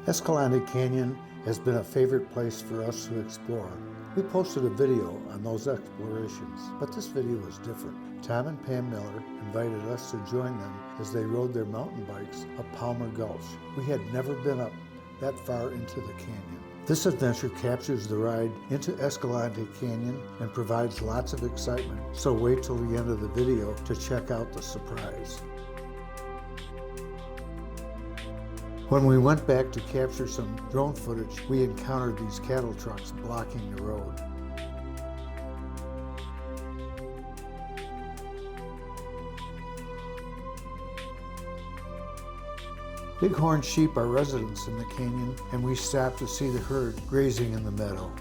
Escalante Canyon has been a favorite place for us to explore. We posted a video on those explorations, but this video is different. Tom and Pam Miller invited us to join them as they rode their mountain bikes up Palmer Gulch. We had never been up that far into the canyon. This adventure captures the ride into Escalante Canyon and provides lots of excitement, so wait till the end of the video to check out the surprise. When we went back to capture some drone footage, we encountered these cattle trucks blocking the road. Bighorn sheep are residents in the canyon, and we stopped to see the herd grazing in the meadow.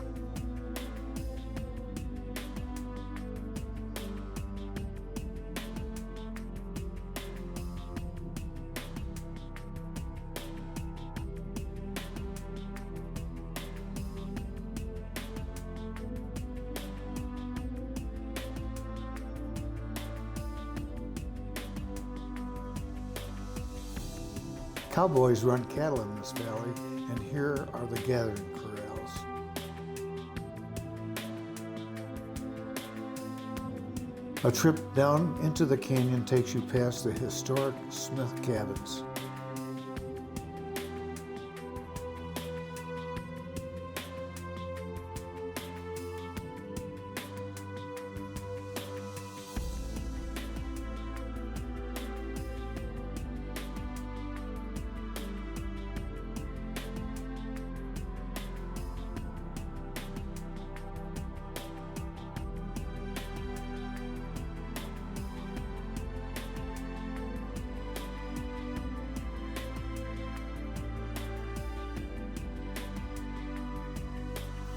Cowboys run cattle in this valley, and here are the gathering corrals. A trip down into the canyon takes you past the historic Smith cabins.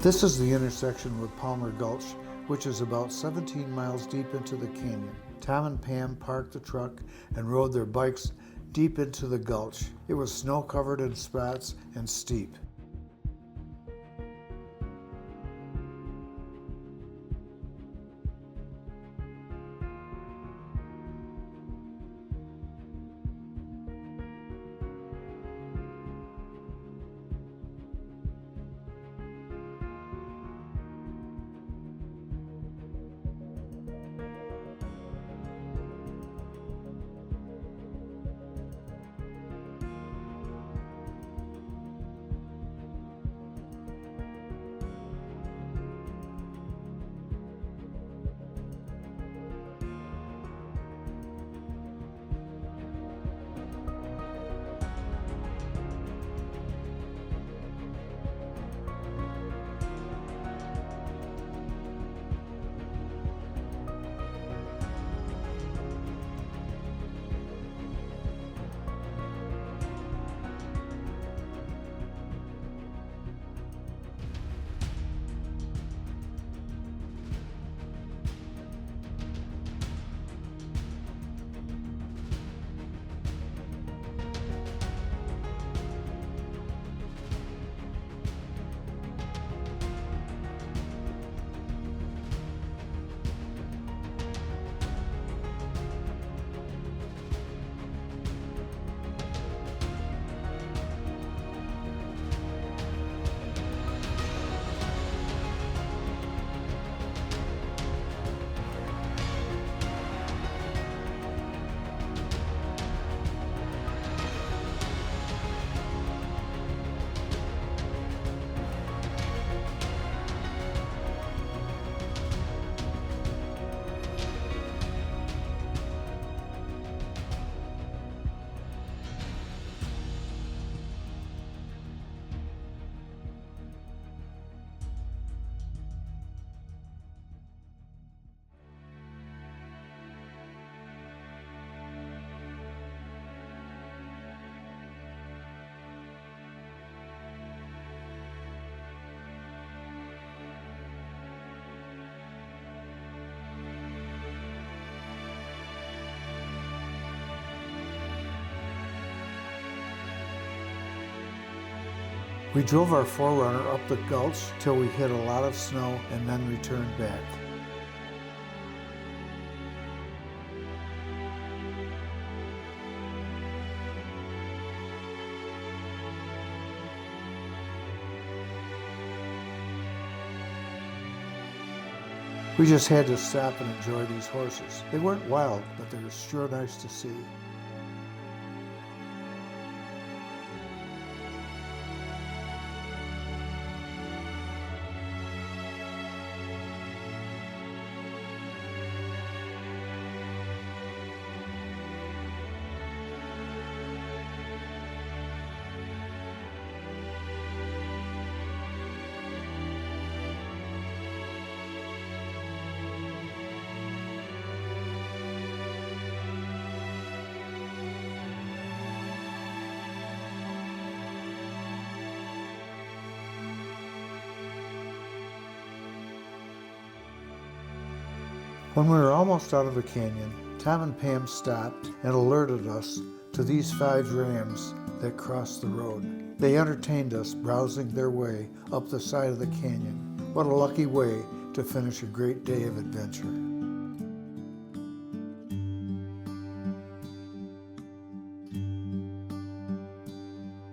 This is the intersection with Palmer Gulch, which is about 17 miles deep into the canyon. Tom and Pam parked the truck and rode their bikes deep into the gulch. It was snow-covered in spots and steep. We drove our 4Runner up the gulch till we hit a lot of snow and then returned back. We just had to stop and enjoy these horses. They weren't wild, but they were sure nice to see. When we were almost out of the canyon, Tom and Pam stopped and alerted us to these 5 rams that crossed the road. They entertained us browsing their way up the side of the canyon. What a lucky way to finish a great day of adventure.